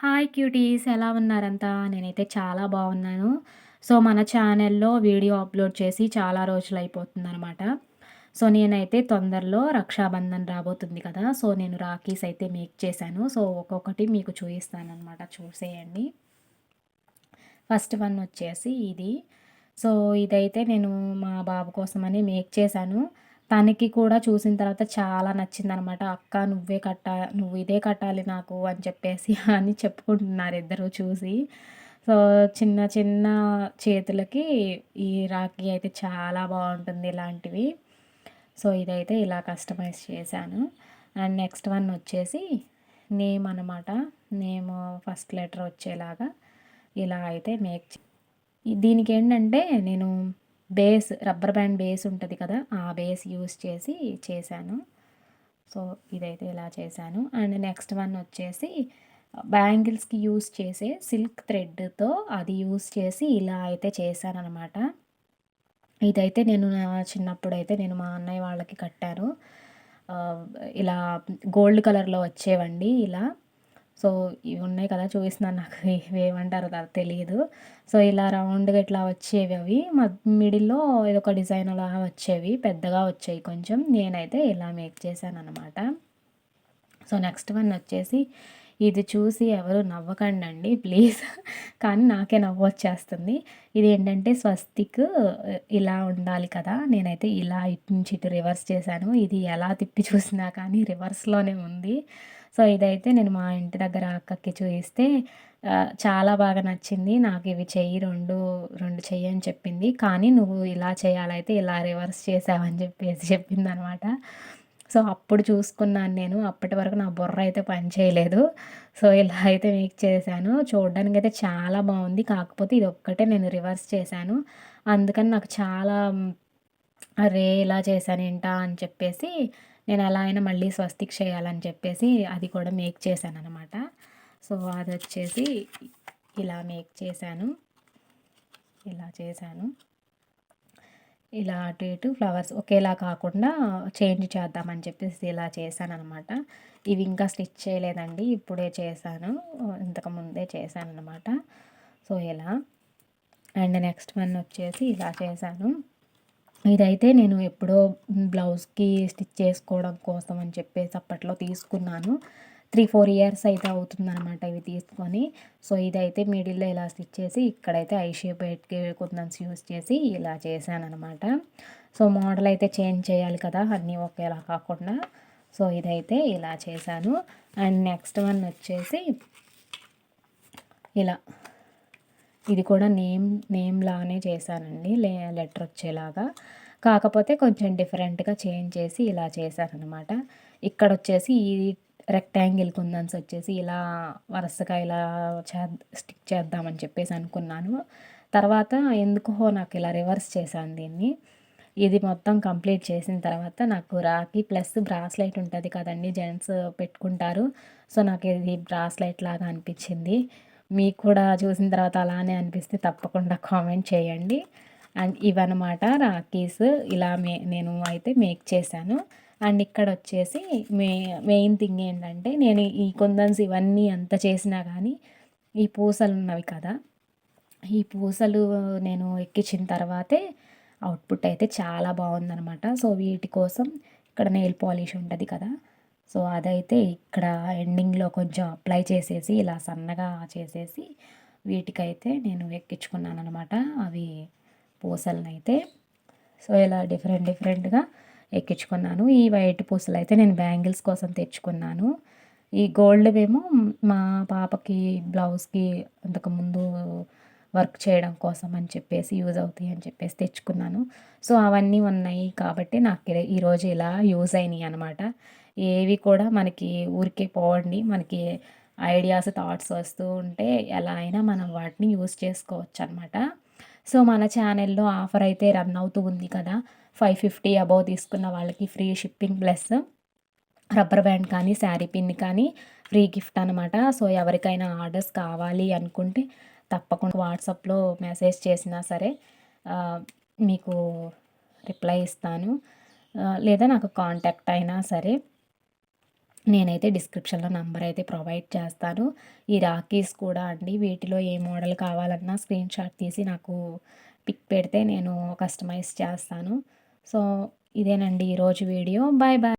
Hi cuties, ఎలా ఉన్నారంతా? నేనైతే చాలా బాగున్నాను. సో, మన ఛానల్‌లో వీడియో అప్లోడ్ చేసి చాలా రోజులైపోతుందనమాట. సో, నేనైతే తొందరలో రక్షాబంధన్ రాబోతుంది కదా! సో, నేను రాఖీస్ అయితే మేక్ చేశాను. సో, ఒక్కొక్కటి మీకు చూయిస్తాననమాట. చూసేయండి. ఫస్ట్ వన్ వచ్చేసి ఇది. సో, ఇదైతే నేను మా బాబు కోసమని మేక్ చేశాను. తనకి కూడా చూసిన తర్వాత చాలా నచ్చిందనమాట. "అక్క నువ్వు ఇదే కట్టాలి నాకు" అని చెప్పేసి అని చెప్పుకుంటున్నారు ఇద్దరు చూసి. సో, చిన్న చిన్న చేతులకి ఈ రాఖీ అయితే చాలా బావుంటుంది ఇలాంటివి. సో, ఇదైతే ఇలా కస్టమైజ్ చేశాను. అండ్ నెక్స్ట్ వన్ వచ్చేసి నేమ్ అనమాట. నేమ్ ఫస్ట్ లెటర్ వచ్చేలాగా ఇలా అయితే దీనికేంటంటే నేను రబ్బర్ బ్యాండ్ బేస్ ఉంటది కదా! ఆ బేస్ యూజ్ చేసి చేశాను. సో, ఇదైతే ఇలా చేశాను. అండ్ నెక్స్ట్ వన్ వచ్చేసి బ్యాంగిల్స్‌కి యూజ్ చేసే సిల్క్ థ్రెడ్‌తో అది యూజ్ చేసి ఇలా అయితే చేశాననమాట. ఇదైతే నేను నా చిన్నప్పుడైతే నేను మా అన్నయ్య వాళ్ళకి కట్టాను. ఆహ్, ఇలా గోల్డ్ కలర్‌లో వచ్చేవండి ఇలా. సో, ఇవి ఉన్నాయి కదా! చూపిస్తున్నాను, నాకు ఇవేమంటారో తెలీదు. సో, ఇలా రౌండ్‌గా ఇట్లా వచ్చేవి అవి. మిడిల్‌లో ఏదొక డిజైన్ అలా వచ్చేవి. పెద్దగా వచ్చాయి కొంచెం. నేనైతే ఇలా మేక్ చేశాననమాట. సో, నెక్స్ట్ వన్ వచ్చేసి ఇది చూసి ఎవరు నవ్వకండండి ప్లీజ్. కానీ నాకే నవ్వొచ్చేస్తుంది. ఇదేంటంటే స్వస్తిక్ ఇలా ఉండాలి కదా! నేనైతే ఇలా ఇటు నుంచి ఇటు రివర్స్ చేశాను. ఇది ఎలా తిప్పి చూసినా కానీ రివర్స్‌లోనే ఉంది. సో, ఇదైతే నేను మా ఇంటి దగ్గర అక్కకి చూయిస్తే చాలా బాగా నచ్చింది. నాకు ఇవి చెయ్యి 2 చెయ్యి అని చెప్పింది. కానీ నువ్వు ఇలా చేయాలైతే ఇలా రివర్స్ చేసావని చెప్పేసి చెప్పిందనమాట. సో, అప్పుడు చూసుకున్నాను నేను. అప్పటి వరకు నా బుర్ర అయితే పని చేయలేదు. సో, ఇలా అయితే మేక్ చేశాను. చూడ్డానికైతే చాలా బావుంది. కాకపోతే ఇదొక్కటే నేను రివర్స్ చేశాను. అందుకని నాకు చాలా అరే! ఇలా చేశానేంటా అని చెప్పేసి నేను ఎలా అయినా మళ్ళీ స్వస్తిక్ చేయాలని చెప్పేసి అది కూడా మేక్ చేశాననమాట. సో, అదొచ్చేసి ఇలా మేక్ చేశాను. ఇలా చేశాను. ఇలా అటు ఇటు ఫ్లవర్స్ ఒకేలా కాకుండా చేంజ్ చేద్దామని చెప్పేసి ఇలా చేశాననమాట. ఇవి ఇంకా స్టిచ్ చేయలేదండి. ఇప్పుడే చేశాను. ఇంతకు ముందే చేశాననమాట. సో, ఇలా అండ్ నెక్స్ట్ వన్ వచ్చేసి ఇలా చేశాను. ఇదైతే నేను ఎప్పుడో బ్లౌజ్‌కి స్టిచ్ చేసుకోవడం కోసం అని చెప్పేసి అప్పట్లో తీసుకున్నాను. 3, 4 ఇయర్స్ అయితే అవుతుందనమాట ఇవి తీసుకొని. సో, ఇదైతే మిడిల్‌లో ఇలా స్టిచ్ చేసి ఇక్కడైతే ఐ షేప్ కుందన్స్ యూజ్ చేసి ఇలా చేశాననమాట. సో, మోడల్ అయితే చేంజ్ చేయాలి కదా! అన్నీ ఒకేలా కాకుండా. సో, ఇదైతే ఇలా చేశాను. అండ్ నెక్స్ట్ వన్ వచ్చేసి ఇలా. ఇది కూడా నేమ్ లానే చేశానండి. లెటర్ వచ్చేలాగా. కాకపోతే కొంచెం డిఫరెంట్‌గా చేంజ్ చేసి ఇలా చేశాననమాట. ఇక్కడొచ్చేసి ఈ రెక్టాంగిల్ కుందన్స్ వచ్చేసి ఇలా వరుసగా ఇలా స్టిక్ చేద్దామని చెప్పేసి అనుకున్నాను. తర్వాత ఎందుకో నాకు ఇలా రివర్స్ చేశాను దీన్ని. ఇది మొత్తం కంప్లీట్ చేసిన తర్వాత నాకు రాఖీ ప్లస్ బ్రాస్లెట్ ఉంటది కదండీ! జెంట్స్ పెట్టుకుంటారు. సో, నాకు ఇది బ్రాస్లెట్ లాగా అనిపించింది. మీకు కూడా చూసిన తర్వాత అలానే అనిపిస్తే తప్పకుండా కామెంట్ చేయండి. అండ్ ఇవన్నమాట రాఖీస్. ఇలా నేను అయితే మేక్ చేశాను. అండ్ ఇక్కడొచ్చేసి మెయిన్ థింగ్ ఏంటంటే నేను ఈ కుందన్స్ ఇవన్నీ ఎంత చేసినా కానీ ఈ పూసలున్నవి కదా! ఈ పూసలు నేను ఎక్కించిన తర్వాతే అవుట్‌పుట్ అయితే చాలా బావుందనమాట. సో, వీటి కోసం ఇక్కడ నెయిల్ పాలిష్ ఉంటది కదా! సో, అదైతే ఇక్కడ ఎండింగ్‌లో కొంచెం అప్లై చేసేసి ఇలా సన్నగా చేసేసి వీటికైతే నేను ఎక్కించుకున్నాననమాట. అవి పూసలనైతే. సో, ఇలా డిఫరెంట్‌గా ఎక్కించుకున్నాను. ఈ వైట్ పూసలైతే నేను బ్యాంగిల్స్ కోసం తెచ్చుకున్నాను. ఈ గోల్డ్‌వేమో మా పాపకి బ్లౌజ్‌కి అంతకుముందు వర్క్ చేయడం కోసం అని చెప్పేసి యూజ్ అవుతాయి అని చెప్పేసి తెచ్చుకున్నాను. సో, అవన్నీ ఉన్నాయి కాబట్టి నాకు ఈరోజు ఇలా యూజ్ అయినాయి అనమాట. ఏవి కూడా మనకి ఊరికే పోవండి. మనకి ఐడియాస్, థాట్స్ వస్తూ ఉంటే ఎలా అయినా మనం వాటిని యూజ్ చేసుకోవచ్చనమాట. సో, మన ఛానెల్‌లో ఆఫర్ అయితే రన్ అవుతూ ఉంది కదా! 550 అబోవ్ తీసుకున్న వాళ్ళకి free shipping plus rubber band కానీ, శారీ పిన్ కానీ ఫ్రీ గిఫ్ట్ అనమాట. సో, ఎవరికైనా ఆర్డర్స్ కావాలి అనుకుంటే తప్పకుండా వాట్సాప్‌లో మెసేజ్ చేసినా సరే మీకు రిప్లై ఇస్తాను. లేదా నాకు కాంటాక్ట్ అయినా సరే నేనైతే డిస్క్రిప్షన్‌లో నంబర్ అయితే ప్రొవైడ్ చేస్తాను. ఈ రాఖీస్ కూడా అండి వీటిలో ఏ మోడల్ కావాలన్నా స్క్రీన్‌షాట్ తీసి నాకు పిక్ పెడితే నేను కస్టమైజ్ చేస్తాను. సో, ఇదేనండి ఈరోజు వీడియో. Bye bye.